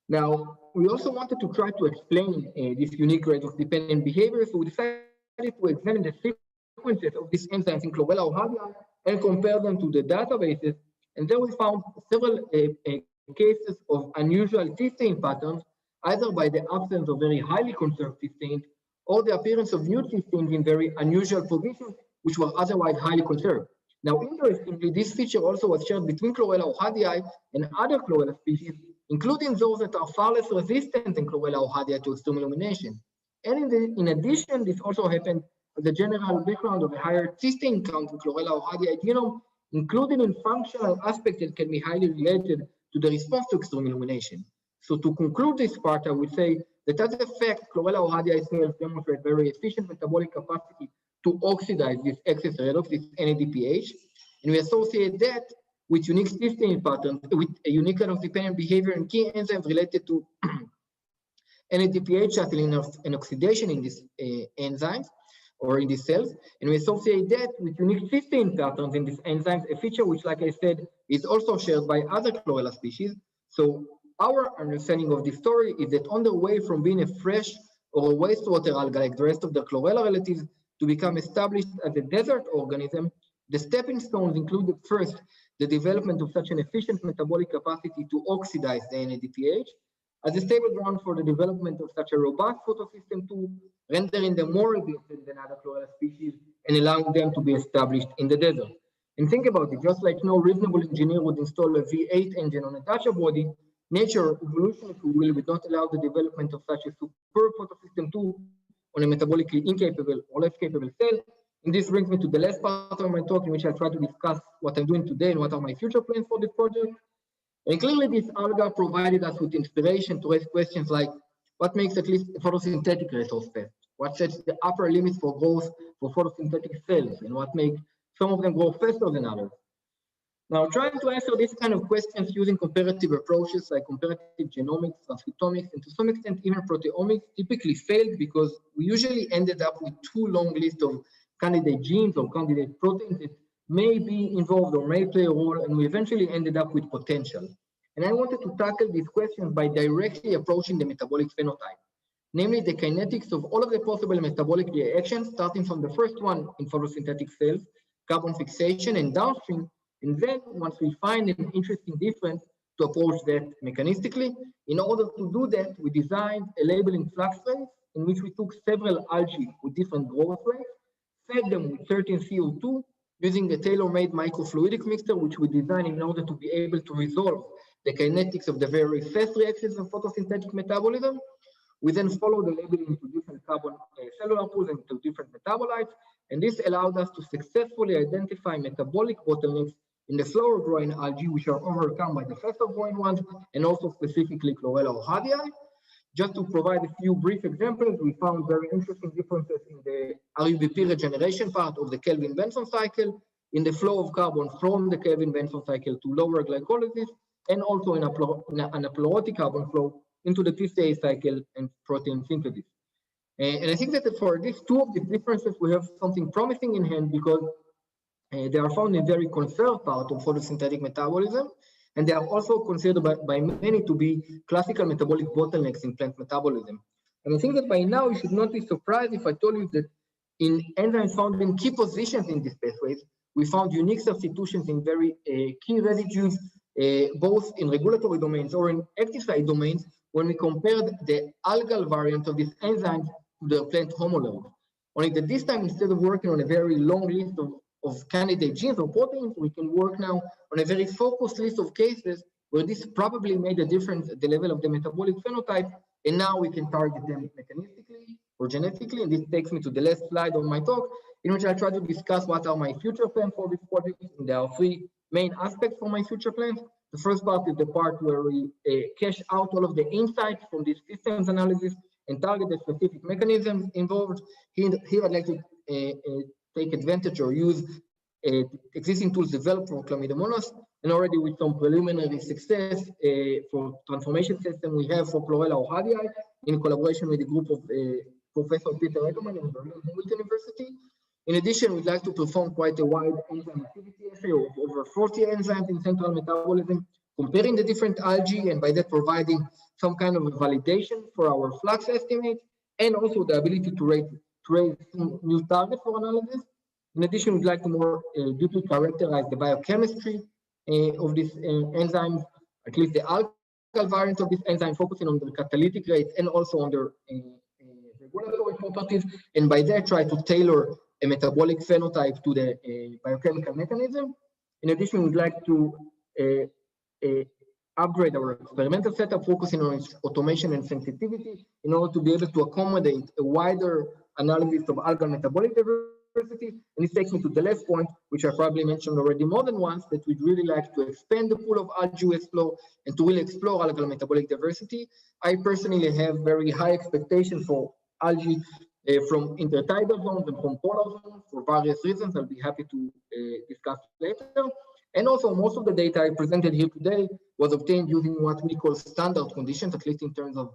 Now, we also wanted to try to explain this unique redox dependent behavior, so we decided to examine the sequences of these enzymes in chlorella auxadiae and compare them to the databases. And then we found several cases of unusual cysteine patterns, either by the absence of very highly conserved cysteine or the appearance of new cysteines in very unusual positions, which were otherwise highly conserved. Now, interestingly, this feature also was shared between chlorella auxadiae and other chlorella species, including those that are far less resistant than chlorella auxadiae to extreme illumination. And in addition, this also happened as a general background of a higher cysteine count in chlorella auxadiae genome, including in functional aspects that can be highly related to the response to extreme illumination. So to conclude this part, I would say that as a fact, chlorella auxadiae cells demonstrate very efficient metabolic capacity to oxidize this excess redox, this NADPH, and we associate that with unique cysteine patterns, with a unique redox-dependent behavior and key enzymes related to NADPH shuttling and oxidation in these enzymes or in these cells, and we associate that with unique cysteine patterns in these enzymes, a feature which, like I said, is also shared by other chlorella species. So our understanding of this story is that on the way from being a fresh or a wastewater alga like the rest of the chlorella relatives to become established as a desert organism, the stepping stones included first the development of such an efficient metabolic capacity to oxidize the NADPH as a stable ground for the development of such a robust photosystem to rendering them more resistant than other chlorella species and allowing them to be established in the desert. And think about it, just like no reasonable engineer would install a V8 engine on a Dacia body, nature, evolution, if we will, would not allow the development of such a superb photosystem too on a metabolically incapable or less capable cell. And this brings me to the last part of my talk, in which I'll try to discuss what I'm doing today and what are my future plans for this project. And clearly, this alga provided us with inspiration to raise questions like, what makes at least a photosynthetic resource fast? What sets the upper limits for growth for photosynthetic cells? And what makes some of them grow faster than others? Now, trying to answer these kind of questions using comparative approaches like comparative genomics, transcriptomics, and to some extent even proteomics typically failed because we usually ended up with too long list of candidate genes or candidate proteins that may be involved or may play a role, and we eventually ended up with potential. And I wanted to tackle these questions by directly approaching the metabolic phenotype, namely the kinetics of all of the possible metabolic reactions, starting from the first one in photosynthetic cells, carbon fixation, and downstream. And then once we find an interesting difference, to approach that mechanistically. In order to do that, we designed a labeling flux trace in which we took several algae with different growth rates, fed them with certain CO2 using a tailor-made microfluidic mixture, which we designed in order to be able to resolve the kinetics of the very fast reactions of photosynthetic metabolism. We then follow the labeling to different carbon cellular pools and to different metabolites. And this allowed us to successfully identify metabolic bottlenecks in the slower growing algae, which are overcome by the faster growing ones, and also specifically chlorella auxadiae. Just to provide a few brief examples, we found very interesting differences in the RUBP regeneration part of the Kelvin-Benson cycle, in the flow of carbon from the Kelvin-Benson cycle to lower glycolysis, and also in anaplerotic carbon flow into the TCA cycle and protein synthesis. And I think that for these two of the differences, we have something promising in hand because they are found in very conserved part of photosynthetic metabolism, and they are also considered by many to be classical metabolic bottlenecks in plant metabolism. And I think that by now you should not be surprised if I told you that in enzymes found in key positions in these pathways, we found unique substitutions in very key residues, both in regulatory domains or in active site domains, when we compared the algal variant of these enzymes to the plant homologs. Only that this time, instead of working on a very long list of candidate genes or proteins, we can work now on a very focused list of cases where this probably made a difference at the level of the metabolic phenotype, and now we can target them mechanistically or genetically. And this takes me to the last slide of my talk, in which I try to discuss what are my future plans for this project. And there are three main aspects for my future plans. The first part is the part where we cache out all of the insights from this systems analysis and target the specific mechanisms involved. Here I'd like to take advantage or use existing tools developed for Chlamydomonas, and already with some preliminary success for transformation system we have for Chlorella auxadii in collaboration with a group of Professor Peter Eckermann in Berlin University. In addition, we'd like to perform quite a wide enzyme activity assay of over 40 enzymes in central metabolism, comparing the different algae, and by that providing some kind of a validation for our flux estimate, and also the ability to raise some new targets for analysis. In addition, we'd like to more deeply characterize the biochemistry of these enzymes, at least the alkyl variant of this enzyme, focusing on their catalytic rates and also on their regulatory properties, and by that try to tailor a metabolic phenotype to the biochemical mechanism. In addition, we'd like to upgrade our experimental setup, focusing on its automation and sensitivity in order to be able to accommodate a wider analysis of algal metabolic diversity. And this takes me to the last point, which I probably mentioned already more than once, that we'd really like to expand the pool of algae we explore and to really explore algal metabolic diversity. I personally have very high expectations for algae from intertidal zones and from polar zones for various reasons. I'll be happy to discuss later. And also, most of the data I presented here today was obtained using what we call standard conditions, at least in terms of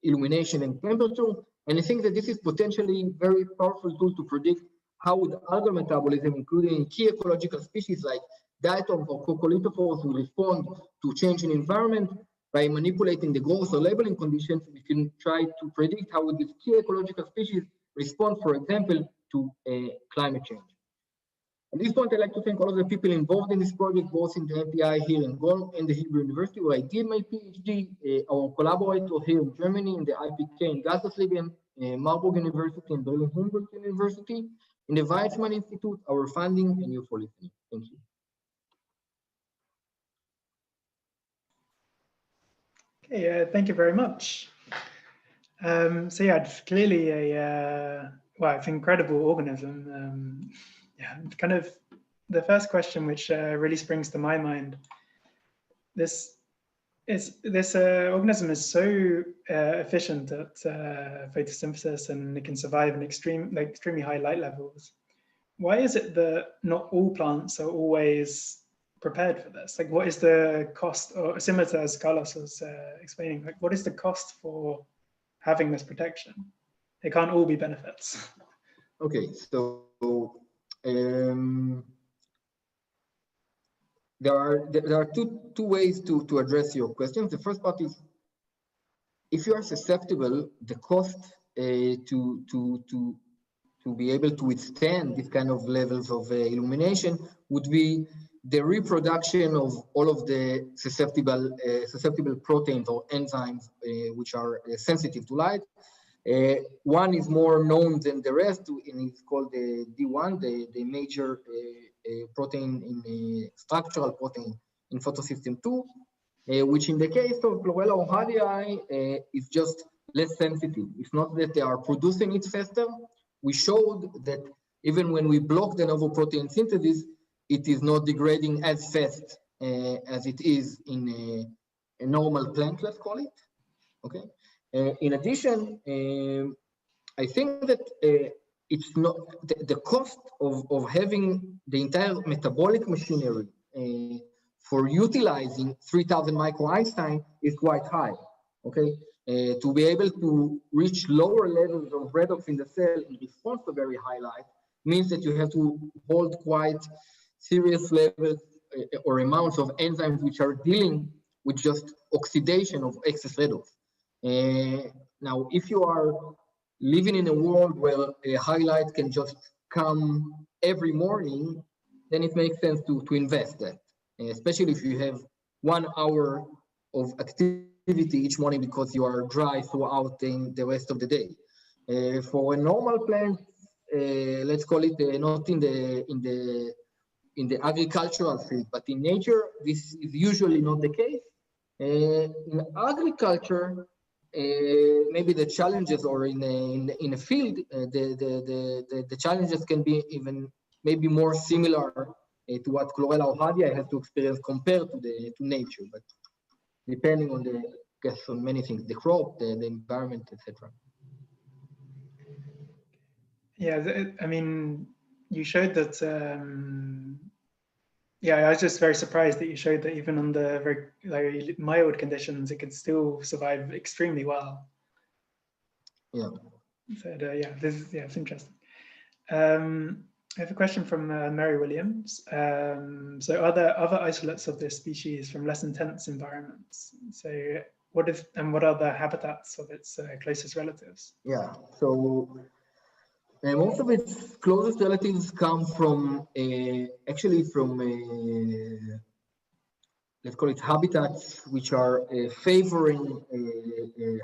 illumination and temperature. And I think that this is potentially a very powerful tool to predict how would algal metabolism, including key ecological species like diatoms or coccolithophores, will respond to change in environment. By manipulating the growth or labeling conditions, we can try to predict how would these key ecological species respond, for example, to climate change. At this point, I'd like to thank all of the people involved in this project, both in the MPI here in Bonn and the Hebrew University, where I did my PhD, our collaborator here in Germany in the IPK in Gazasleben, Marburg University and Berlin Humboldt University, in the Weizmann Institute, our funding, and you for listening. Thank you. Okay, thank you very much. So yeah, it's clearly a well, it's an incredible organism. Yeah, kind of the first question which really springs to my mind. This organism is so efficient at photosynthesis, and it can survive in extremely high light levels. Why is it that not all plants are always prepared for this? Like, what is the cost, or similar to as Carlos was explaining, like what is the cost for having this protection? They can't all be benefits. Okay, so there are two ways to address your question. The first part is, if you are susceptible, the cost to be able to withstand this kind of levels of illumination would be the reproduction of all of the susceptible proteins or enzymes which are sensitive to light. One is more known than the rest, and it's called the D1, the major protein in the structural protein in photosystem 2, which in the case of Chlorella auxadii is just less sensitive. It's not that they are producing it faster. We showed that even when we block de novo protein synthesis, it is not degrading as fast as it is in a normal plant, let's call it. Okay. In addition, I think that it's not the cost of having the entire metabolic machinery for utilizing 3000 micro Einstein is quite high. Okay, to be able to reach lower levels of redox in the cell in response to very high light means that you have to hold quite serious levels or amounts of enzymes which are dealing with just oxidation of excess redox. Now, if you are living in a world where a highlight can just come every morning, then it makes sense to invest that, especially if you have 1 hour of activity each morning because you are dry throughout the rest of the day. For a normal plant, let's call it not in the agricultural field, but in nature, this is usually not the case. In agriculture, maybe the challenges, or in a field, the challenges can be even maybe more similar to what Chlorella auhadia has to experience compared to nature, but depending on on many things, the crop, the environment, etc. Yeah, I mean, you showed that. Yeah, I was just very surprised that you showed that even under very mild conditions, it could still survive extremely well. Yeah. So yeah, it's interesting. I have a question from Mary Williams. So are there other isolates of this species from less intense environments? So what are the habitats of its closest relatives? Yeah, so most of its closest relatives come from actually from let's call it habitats which are favoring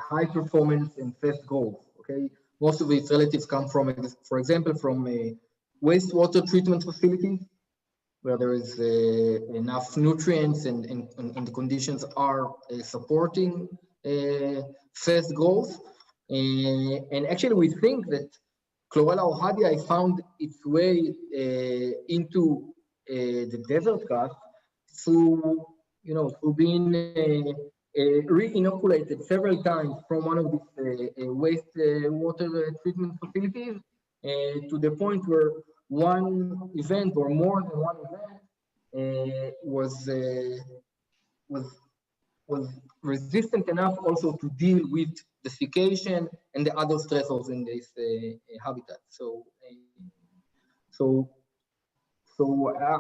high performance and fast growth. Okay, most of its relatives come from, for example, from wastewater treatment facilities where there is enough nutrients and the conditions are supporting fast growth. And actually, we think that Chlorella auhadia found its way into the desert crust through being re-inoculated several times from one of these wastewater treatment facilities to the point where one event or more than one event was resistant enough also to deal with desiccation and the other stressors in this habitat. So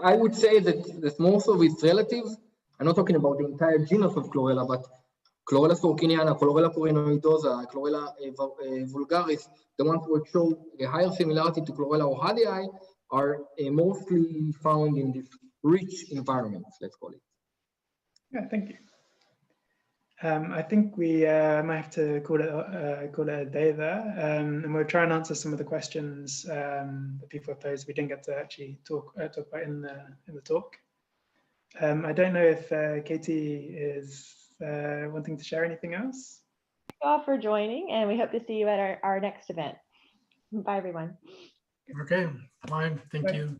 I would say that most of its relatives, I'm not talking about the entire genus of Chlorella, but Chlorella sorkiniana, Chlorella purinoidosa, Chlorella vulgaris, the ones which show a higher similarity to Chlorella auhadii are mostly found in these rich environments, let's call it. Yeah, thank you. I think we might have to call it a day there, and we'll try and answer some of the questions that people have posed. We didn't get to actually talk about in the talk. I don't know if Katie is wanting to share anything else. Thank you all for joining, and we hope to see you at our next event. Bye, everyone. Okay, bye. Thank you.